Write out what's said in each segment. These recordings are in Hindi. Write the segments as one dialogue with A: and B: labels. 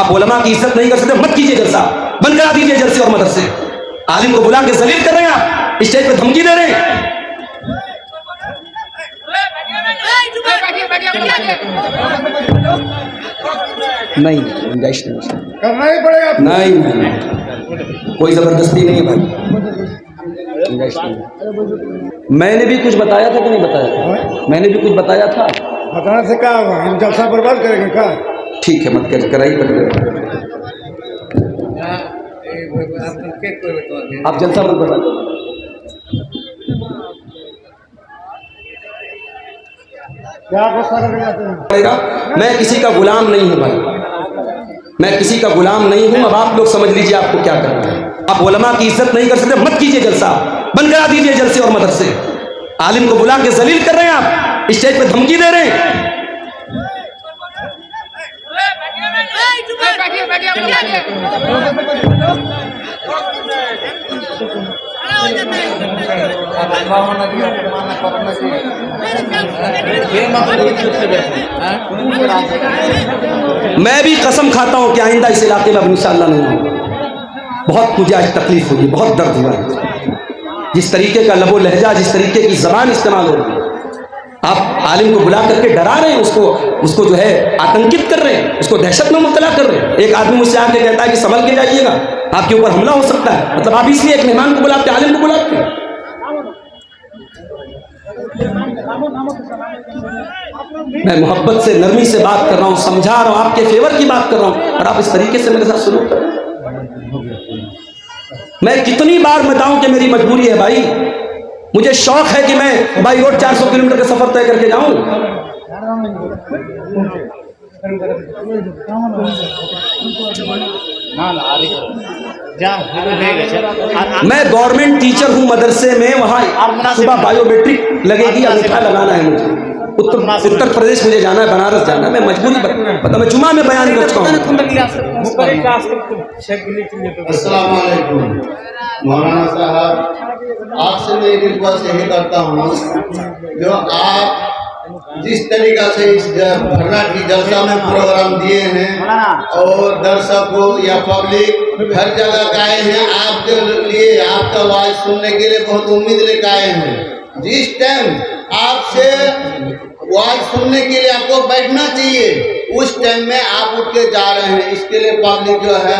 A: आप उलमा की इज्जत नहीं कर सकते, मत कीजिए जलसा, बंद करा दीजिए जलसे और मदरसे। आलिम को बुला के जलील कर रहे हैं आप, स्टेज पे धमकी दे रहे हैं। नहीं, गुंजाइश नहीं,
B: करना ही पड़ेगा।
A: नहीं, कोई जबरदस्ती नहीं है भाई, गुंजाइश नहीं। मैंने भी कुछ बताया था कि नहीं बताया था? मैंने भी कुछ बताया था।
B: बताने से क्या होगा, हम जलसा बर्बाद करेंगे क्या?
A: ठीक है, मत कराइए, आप जलसा मत बता। मैं किसी का गुलाम नहीं हूं भाई, मैं किसी का गुलाम नहीं हूं। अब आप लोग समझ लीजिए आपको क्या करना है। आप उलमा की इज्जत नहीं कर सकते, मत कीजिए जलसा, बंद करा दीजिए जलसे और मदरसे। आलिम को बुला के जलील कर रहे हैं आप, स्टेज पे धमकी दे रहे हैं। मैं भी कसम खाता हूं कि आइंदा इस इलाके में अब इंशाअल्लाह नहीं आऊंगा। बहुत मुझे आज तकलीफ हुई, बहुत दर्द हुआ है, जिस तरीके का लबो लहजा, जिस तरीके की जबान इस्तेमाल हो रही है। आप आलिम को बुला करके डरा रहे हैं, उसको जो है आतंकित कर रहे हैं, उसको दहशत में मुब्तला कर रहे हैं। एक आदमी मुझसे आके कहता है कि संभल के जाइएगा, आपके ऊपर हमला हो सकता है। मतलब आप इसलिए एक मेहमान को बुलाते, आलिम को बुलाते हैं। मैं मोहब्बत से, नरमी से बात कर रहा हूँ, समझा रहा हूँ, आपके फेवर की बात कर रहा हूँ, और आप इस तरीके से मेरे साथ सलूक कर रहे हैं। मैं कितनी बार बताऊं कि मेरी मजबूरी है भाई, मुझे शौक है कि मैं बाई रोड 400 किलोमीटर का सफर तय करके जाऊं। मैं गवर्नमेंट टीचर हूं मदरसे में, वहां सुबह बायोमेट्रिक लगेगी, अंगूठा लगाना है मुझे। उत्तर प्रदेश मुझे जाना है, बनारस जाना है, मैं मजबूरी बता, मैं जुमा में बयान कर चुका हूँ।
C: अस्सलाम वालेकुम मौलाना साहब, आपसे मैं एक रिक्वेस्ट यही करता हूँ, जो आप जिस तरीका से इस भरना की जलसा में प्रोग्राम दिए हैं और दर्शकों या पब्लिक हर जगह का आए हैं, आपके लिए आपका आवाज सुनने के लिए बहुत उम्मीद लेकर आए हैं। जिस टाइम आपसे आवाज सुनने के लिए आपको बैठना चाहिए, उस टाइम में आप उठ के जा रहे हैं। इसके लिए पब्लिक जो है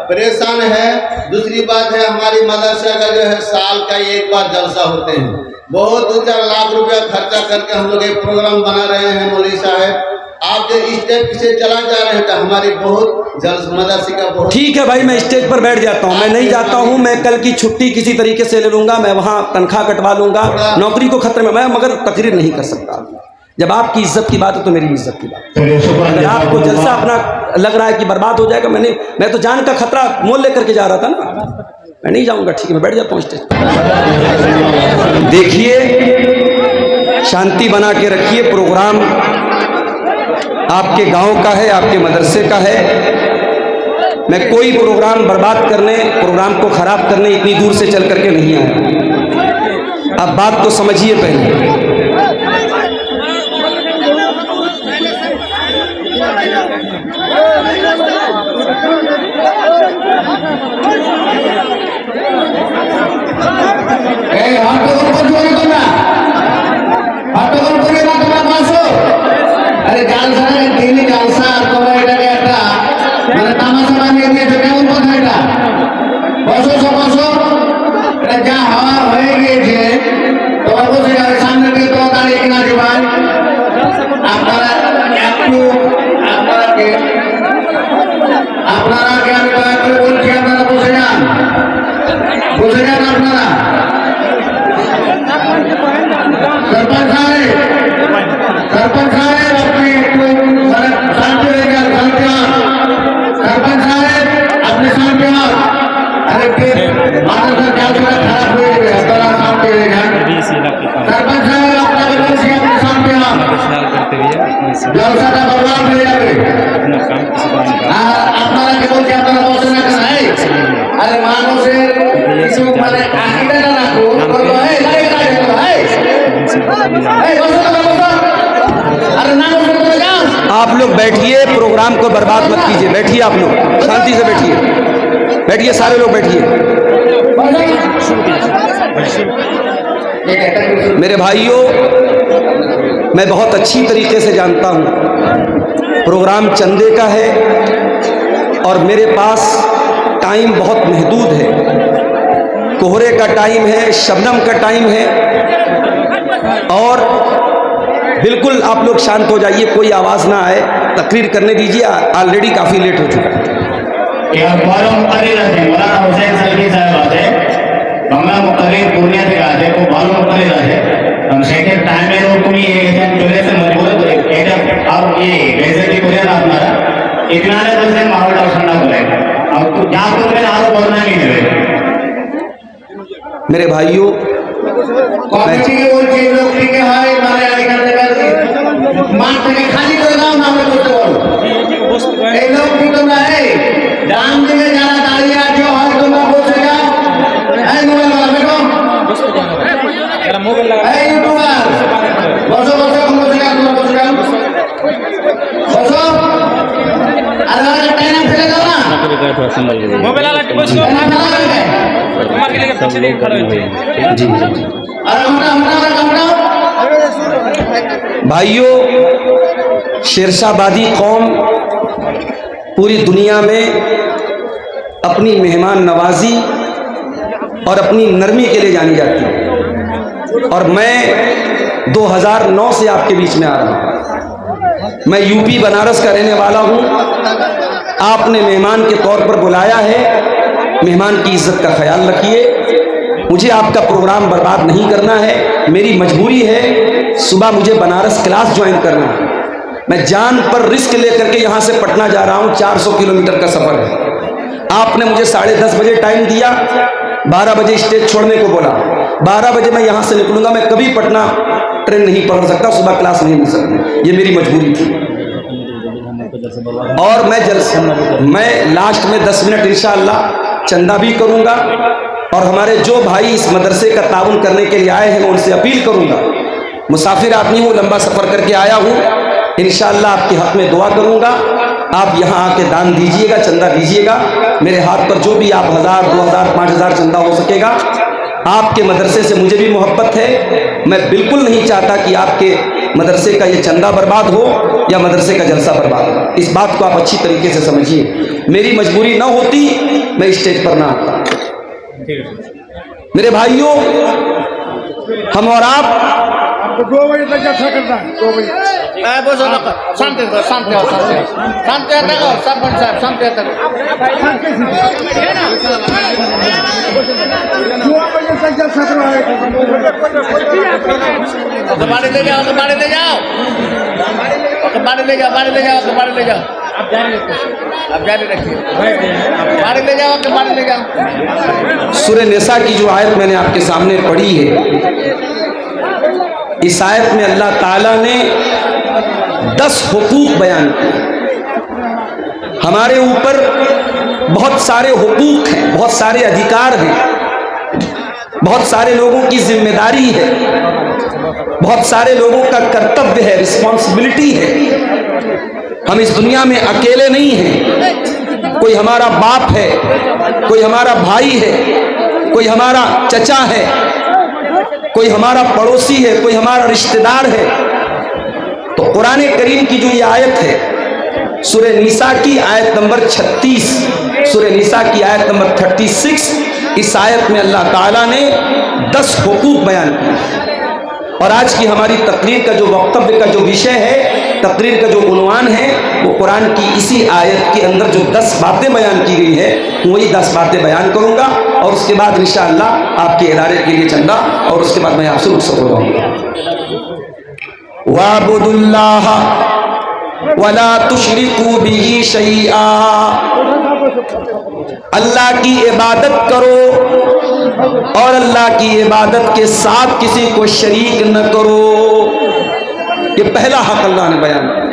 C: परेशान है। दूसरी बात है, हमारी मदरसा का जो है साल का एक बार जलसा होते हैं, बहुत 2-4 लाख रुपया खर्चा करके हम लोग एक प्रोग्राम बना रहे हैं। मौलवी साहब, आप जो स्टेज से चला जा रहे हैं तो हमारी बहुत मदरसे का बहुत।
A: ठीक है भाई, मैं स्टेज पर बैठ जाता हूँ, मैं नहीं जाता हूँ। मैं कल की छुट्टी किसी तरीके से ले लूंगा, मैं वहाँ तनख्वाह कटवा लूंगा, नौकरी को खतरे में, मैं मगर तकरीर नहीं कर सकता। जब आपकी इज्जत की बात है तो मेरी इज्जत की बात है। अगर आपको जलसा अपना लग रहा है कि बर्बाद हो जाएगा, मैं तो जान का खतरा मोल लेकर के जा रहा था ना, मैं नहीं जाऊंगा। ठीक है, मैं बैठ जाता हूँ स्टेज। देखिए, शांति बना के रखिए। प्रोग्राम आपके गांव का है, आपके मदरसे का है। मैं कोई प्रोग्राम बर्बाद करने, प्रोग्राम को खराब करने इतनी दूर से चल करके नहीं आया। अब बात तो समझिए पहले।
C: अरे जालसा तीन जालसा तुम्हें এটাকে একটা মানে তামাশা বানিয়ে দিয়েছে, কেমন কথা এটা? বসো বসো, এটা যা হওয়া হয়ে গিয়েছে, তোমার বসে যাবে সামনে দিয়ে, তোমার দাঁড়িয়ে কিনা যে ভাই আপনারা একটু আপনারা কে আমি দয়া করে বলছি, আপনারা বসে যান আপনারা। सरपंच साहब अपनी शांति रहेगा, सरपंच साहब अपने शांति। अरे फिर मादरसा जलसा खराब हो गया, बड़ा शांति रहेगा। सरपंच साहब अपना बदलसी अपने शांति जलसा का बर्बाद हो जाए। আপনারা কি বলছি, আপনারা বসে না কেন? আরে মানুষের কিছু মানে আকিদাটা রাখো, বলবো এই বসো
A: आप लोग बैठिए, प्रोग्राम को बर्बाद मत कीजिए। बैठिए आप लोग, शांति से बैठिए, बैठिए सारे लोग बैठिए। मेरे भाइयों, मैं बहुत अच्छी तरीके से जानता हूँ प्रोग्राम चंदे का है और मेरे पास टाइम बहुत महदूद है। कोहरे का टाइम है, शबनम का टाइम है, और बिल्कुल आप लोग शांत हो जाइए, कोई आवाज़ ना आए, तकरीर करने दीजिए। ऑलरेडी काफ़ी लेट हो चुका है। मेरे भाइयों, भाइयों, शेरशाहबादी कौम पूरी दुनिया में अपनी मेहमान नवाजी और अपनी नरमी के लिए जानी जाती है, और मैं 2009 से आपके बीच में आ रहा हूँ। मैं यूपी बनारस का रहने वाला हूँ। आपने मेहमान के तौर पर बुलाया है, मेहमान की इज्जत का ख्याल रखिए। मुझे आपका प्रोग्राम बर्बाद नहीं करना है, मेरी मजबूरी है। सुबह मुझे बनारस क्लास ज्वाइन करना है। मैं जान पर रिस्क लेकर के यहाँ से पटना जा रहा हूँ, 400 किलोमीटर का सफ़र है। आपने मुझे 10:30 बजे टाइम दिया, 12 बजे स्टेज छोड़ने को बोला। 12 बजे मैं यहाँ से निकलूँगा। मैं कभी पटना ट्रेन नहीं पकड़ सकता, सुबह क्लास नहीं मिल सकती, ये मेरी मजबूरी थी। और मैं लास्ट में 10 मिनट इंशाअल्लाह चंदा भी करूँगा, और हमारे जो भाई इस मदरसे का ताउन करने के लिए आए हैं मैं उनसे अपील करूँगा। मुसाफिर आदमी हूँ, लंबा सफ़र करके आया हूँ, इंशाअल्लाह आपके हक़ में दुआ करूँगा। आप यहाँ आके दान दीजिएगा, चंदा दीजिएगा। मेरे हाथ पर जो भी आप 1000, 2000, 5000 चंदा हो सकेगा। आपके मदरसे से मुझे भी मोहब्बत है। मैं बिल्कुल नहीं चाहता कि आपके मदरसे का ये चंदा बर्बाद हो या मदरसे का जलसा बर्बाद हो। इस बात को आप अच्छी तरीके से समझिए। मेरी मजबूरी ना होती मैं स्टेज पर ना आता। मेरे भाइयों, हम और आप
B: 2 बजे तक जलसा करना है। 2 बजे शांति तक जलसा करवाएगा।
D: बाड़ी ले जाओ, बाड़ी ले जाओ, बाड़ी ले जाओ, बाड़ी ले जाओ, बाड़ी ले जाओ। आप जारी रखिए, बाड़ी ले जाओ, बाड़ी ले जाओ।
A: सूरह निसा की जो आयत मैंने आपके सामने पढ़ी है, इस आयत में अल्लाह ताला ने 10 हुकूक बयान किए। हमारे ऊपर बहुत सारे हुकूक हैं, बहुत सारे अधिकार हैं, बहुत सारे लोगों की जिम्मेदारी है, बहुत सारे लोगों का कर्तव्य है, रिस्पॉन्सिबिलिटी है। हम इस दुनिया में अकेले नहीं हैं। कोई हमारा बाप है, कोई हमारा भाई है, कोई हमारा चचा है, कोई हमारा पड़ोसी है, कोई हमारा रिश्तेदार है। तो कुरान करीम की जो ये आयत है, सूरह निसा की आयत नंबर 36, सूरह निसा की आयत नंबर 36, इस आयत में अल्लाह ताला ने 10 हुकूक बयान किए। और आज की हमारी तकरीर का जो वक्तव्य का जो विषय है, तकरीर का जो उन्वान है, वो कुरान की इसी आयत के अंदर जो 10 बातें बयान की गई है, वही 10 बातें बयान करूँगा। और उसके बाद इंशाअल्लाह आपके इदारे के लिए चंदा, और उसके बाद मैं आपसे रुखसत हो जाऊँगा। वाबुदुल्लाह वला तुशरिकू बिही शैआ, अल्लाह की इबादत करो और अल्लाह की इबादत के साथ किसी को शरीक न करो। ये पहला हक अल्लाह ने बयान किया।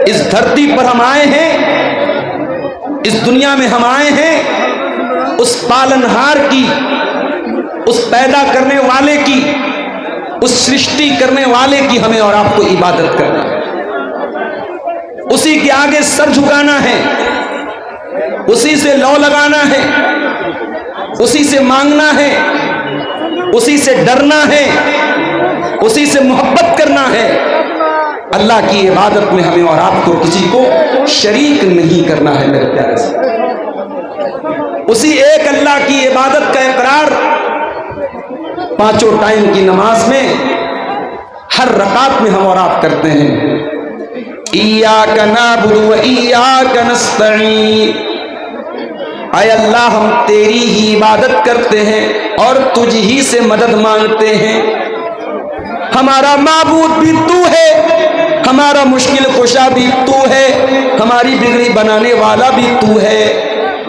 A: इस धरती पर हम आए हैं, इस दुनिया में हम आए हैं उस पालनहार की, उस पैदा करने वाले की, उस सृष्टि करने वाले की हमें और आपको इबादत करना है, उसी के आगे सर झुकाना है, उसी से लौ लगाना है, उसी से मांगना है, उसी से डरना है, उसी से मोहब्बत करना है। अल्लाह की इबादत में हमें और आपको किसी को शरीक नहीं करना है मेरे प्यारे से। उसी एक अल्लाह की इबादत का इकरार पांचों टाइम की नमाज में हर रकात में हम और आप करते हैं। इय्याका नअबुदु व इय्याका नस्तईन, आय अल्लाह हम तेरी ही इबादत करते हैं और तुझ ही से मदद मांगते हैं। हमारा माबूद भी तू है, हमारा मुश्किल कुशा भी तू है, हमारी बिगड़ी बनाने वाला भी तू है,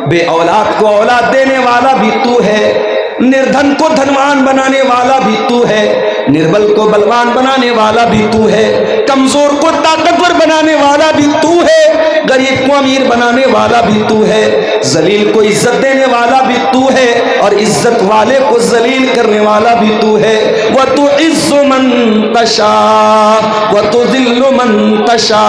A: बे औलाद को औलाद देने वाला भी तू है, निर्धन को धनवान बनाने वाला भी तू है, निर्बल को बलवान बनाने वाला भी तू है, कमजोर को ताकतवर बनाने वाला भी तू है, गरीब को अमीर बनाने वाला भी तू है, जलील को इज्जत देने वाला भी तू है और इज्जत वाले को जलील करने वाला भी तू है। व तु इज्जु मन तशा व तु जिल्लु मन तशा,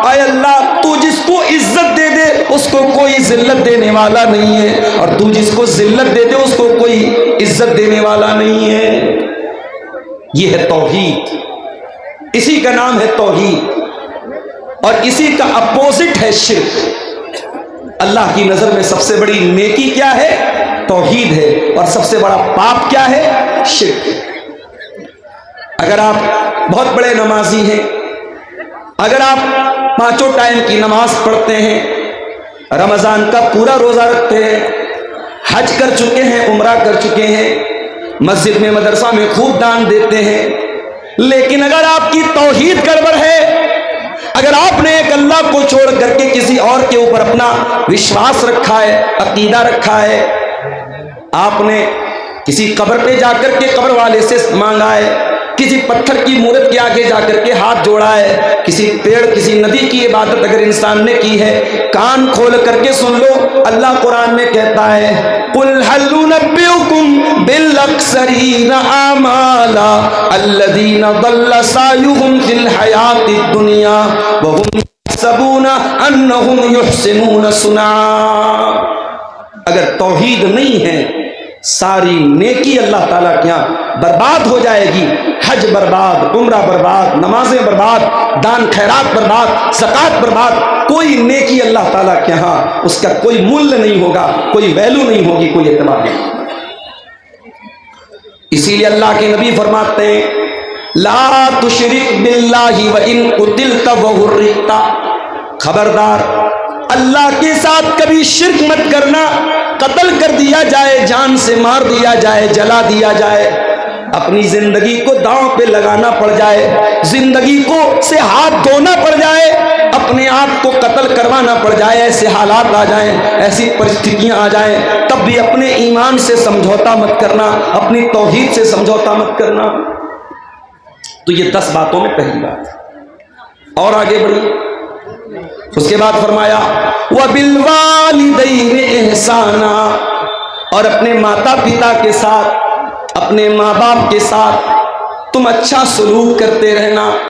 A: आय अल्लाह तू जिसको इज्जत दे दे उसको कोई जिल्लत देने वाला नहीं है और तू जिसको जिल्लत दे दे उसको कोई इज्जत देने वाला नहीं है। ये है तौहीद, इसी का नाम है तौहीद और इसी का अपोजिट है शिर्क। अल्लाह की नजर में सबसे बड़ी नेकी क्या है? तौहीद है और सबसे बड़ा पाप क्या है? शिर्क। अगर आप बहुत बड़े नमाजी हैं, अगर आप पांचों टाइम की नमाज पढ़ते हैं, रमजान का पूरा रोजा रखते हैं, हज कर चुके हैं, उम्रा कर चुके हैं, मस्जिद में मदरसा में खूब दान देते हैं, लेकिन अगर आपकी तौहीद गड़बड़ है, अगर आपने एक अल्लाह को छोड़ करके किसी और के ऊपर अपना विश्वास रखा है, अकीदा रखा है, आपने किसी कब्र पे जाकर के कब्र वाले से मांगा है, किसी पत्थर की मूर्त के आगे जाकर के हाथ जोड़ा है, किसी पेड़ किसी नदी की इबादत अगर इंसान ने की है, कान खोल करके सुन लो, अल्लाह कुरान में कहता है कुल हल नुनब्बिउकुम बिल अक्सरीन आमाला अल्लज़ीना दल्ल सायुहुम फिल हयातिद दुनिया व हुम यहसबूना अन्नहुम युहसिनून सुना। अगर तौहीद नहीं है, सारी नेकी अल्लाह ताला के यहाँ बर्बाद हो जाएगी। हज बर्बाद, उम्रा बर्बाद, नमाजें बर्बाद, दान खैरात बर्बाद, ज़कात बर्बाद, कोई नेकी अल्लाह ताला के यहाँ उसका कोई मूल्य नहीं होगा, कोई वैल्यू नहीं होगी, कोई एतबार नहीं। इसीलिए अल्लाह के नबी फरमाते हैं ला तुशरिक बिल्लाहि व इन कुतिलता व हुर्रिकता, खबरदार अल्लाह के साथ कभी शिर्क मत करना, कत्ल कर दिया जाए, जान से मार दिया जाए, जला दिया जाए, अपनी जिंदगी को दांव पे लगाना पड़ जाए, जिंदगी को से हाथ धोना पड़ जाए, अपने आप को कत्ल करवाना पड़ जाए, ऐसे हालात आ जाएं, ऐसी परिस्थितियां आ जाएं, तब भी अपने ईमान से समझौता मत करना, अपनी तौहीद से समझौता मत करना। तो ये 10 बातों में पहली बात। और आगे बढ़िए, उसके बाद फरमाया व बिल वालिदैन एहसाना, और अपने माता पिता के साथ, अपने माँ बाप के साथ तुम अच्छा सलूक करते रहना।